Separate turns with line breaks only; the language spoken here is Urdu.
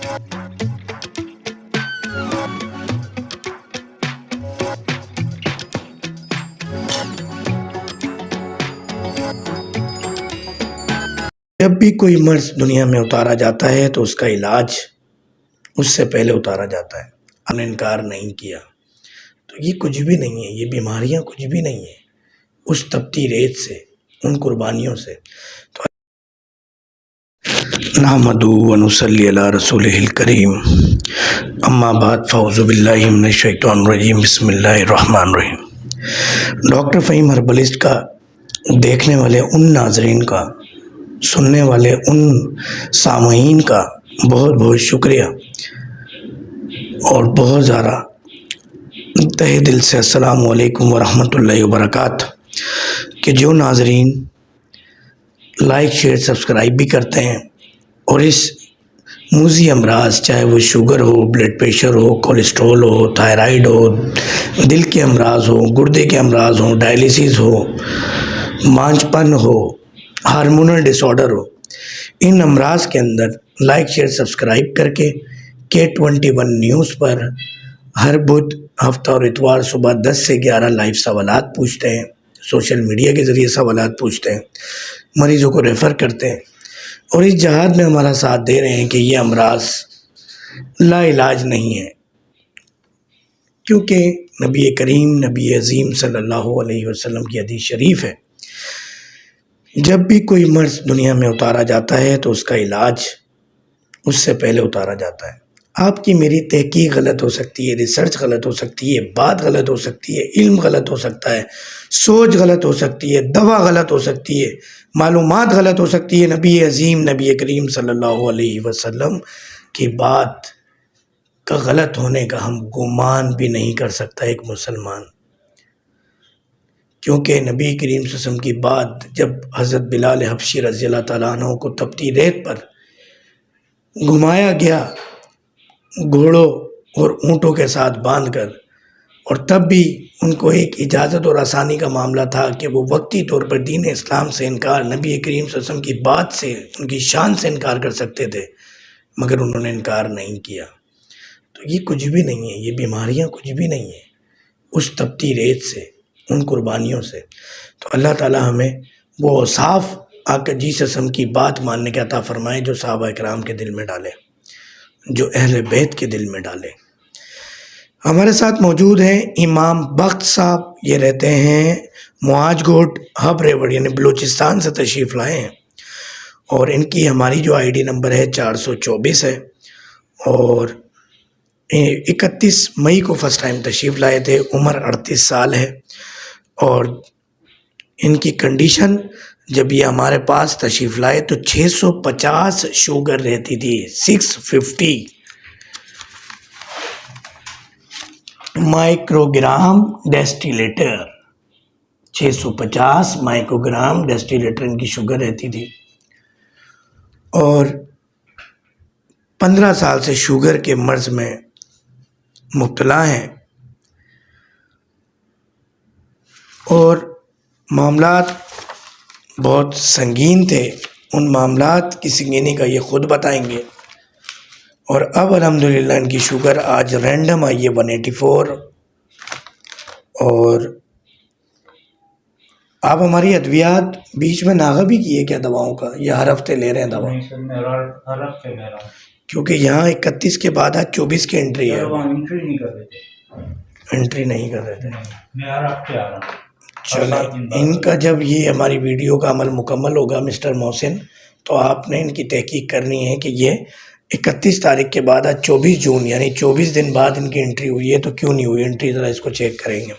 جب بھی کوئی مرض دنیا میں اتارا جاتا ہے تو اس کا علاج اس سے پہلے اتارا جاتا ہے۔ ہم نے انکار نہیں کیا، تو یہ کچھ بھی نہیں ہے، یہ بیماریاں کچھ بھی نہیں ہیں اس تپتی ریت سے، ان قربانیوں سے۔ تو نحمدہ و نصلی علی رسولہ الکریم، اما بعد فاعوذ باللہ من الشیطان الرجیم، بسم اللہ الرحمن الرحیم۔ ڈاکٹر فہیم ہربلسٹ کا دیکھنے والے ان ناظرین کا، سننے والے ان سامعین کا بہت بہت شکریہ، اور بہت زیادہ تہہ دل سے السلام علیکم ورحمۃ اللہ وبرکاتہ، کہ جو ناظرین لائک شیئر سبسکرائب بھی کرتے ہیں اور اس موذی امراض، چاہے وہ شوگر ہو، بلڈ پریشر ہو، کولیسٹرول ہو، تھائرائیڈ ہو، دل کے امراض ہو، گردے کے امراض ہوں، ڈائلیسس ہو، مانچ پن ہو، ہارمونل ڈس آرڈر ہو، ان امراض کے اندر لائک شیئر سبسکرائب کر کے K21 نیوز پر ہر بدھ، ہفتہ اور اتوار صبح 10 سے 11 لائیو سوالات پوچھتے ہیں، سوشل میڈیا کے ذریعے سوالات پوچھتے ہیں، مریضوں کو ریفر کرتے ہیں، اور اس جہاد میں ہمارا ساتھ دے رہے ہیں کہ یہ امراض لا علاج نہیں ہے، کیونکہ نبی کریم، نبی عظیم صلی اللہ علیہ وسلم کی حدیث شریف ہے، جب بھی کوئی مرض دنیا میں اتارا جاتا ہے تو اس کا علاج اس سے پہلے اتارا جاتا ہے۔ آپ کی میری تحقیق غلط ہو سکتی ہے، ریسرچ غلط ہو سکتی ہے، بات غلط ہو سکتی ہے، علم غلط ہو سکتا ہے، سوچ غلط ہو سکتی ہے، دوا غلط ہو سکتی ہے، معلومات غلط ہو سکتی ہے۔ نبی عظیم، نبی کریم صلی اللہ علیہ وسلم کی بات کا غلط ہونے کا ہم گمان بھی نہیں کر سکتا ایک مسلمان، کیونکہ نبی کریم صلی اللہ علیہ وسلم کی بات جب حضرت بلال حبشی رضی اللہ تعالیٰ عنہ کو تپتی ریت پر گھمایا گیا گھوڑوں اور اونٹوں کے ساتھ باندھ کر، اور تب بھی ان کو ایک اجازت اور آسانی کا معاملہ تھا کہ وہ وقتی طور پر دین اسلام سے انکار، نبی کریم صلی اللہ علیہ وسلم کی بات سے، ان کی شان سے انکار کر سکتے تھے، مگر انہوں نے انکار نہیں کیا۔ تو یہ کچھ بھی نہیں ہے، یہ بیماریاں کچھ بھی نہیں ہیں اس تپتی ریت سے، ان قربانیوں سے۔ تو اللہ تعالیٰ ہمیں وہ صاف آقا جی صلی اللہ علیہ وسلم کی بات ماننے کا عطا فرمائے، جو صحابہ اکرام کے دل میں ڈالے، جو اہل بیت کے دل میں ڈالے۔ ہمارے ساتھ موجود ہیں امام بخت صاحب، یہ رہتے ہیں معاج گوٹ ہب ریوڑ، یعنی بلوچستان سے تشریف لائے ہیں، اور ان کی ہماری جو ID نمبر ہے 424 ہے، اور 31 مئی کو فرسٹ ٹائم تشریف لائے تھے، عمر 38 سال ہے، اور ان کی کنڈیشن جب یہ ہمارے پاس تشریف لائے تو 650 شوگر رہتی تھی، 650 مائکروگرام ڈیسٹیلیٹر، 650 مائکروگرام ڈیسٹیلیٹر ان کی شوگر رہتی تھی، اور 15 سال سے شوگر کے مرض میں مبتلا ہیں، اور معاملات بہت سنگین تھے۔ ان معاملات کی سنگینی کا یہ خود بتائیں گے، اور اب الحمدللہ ان کی شوگر آج رینڈم آئی ہے 184، اور آپ ہماری ادویات بیچ میں ناغہ بھی کیے کیا دواؤں کا، یا ہر ہفتے لے رہے ہیں دوا؟
ہر ہفتے لے رہا ہوں،
کیونکہ یہاں 31 کے بعد آج 24 کی انٹری ہے،
انٹری نہیں کر رہے تھے،
انٹری نہیں کر رہے تھے۔
میں ہر ہفتے آ رہا ہوں۔
چلیں، ان کا جب یہ ہماری ویڈیو کا عمل مکمل ہوگا مسٹر محسن، تو آپ نے ان کی تحقیق کرنی ہے کہ یہ 31 تاریخ کے بعد آج 24 جون، یعنی 24 دن بعد ان کی انٹری ہوئی ہے، تو کیوں نہیں ہوئی انٹری، ذرا اس کو چیک کریں گے۔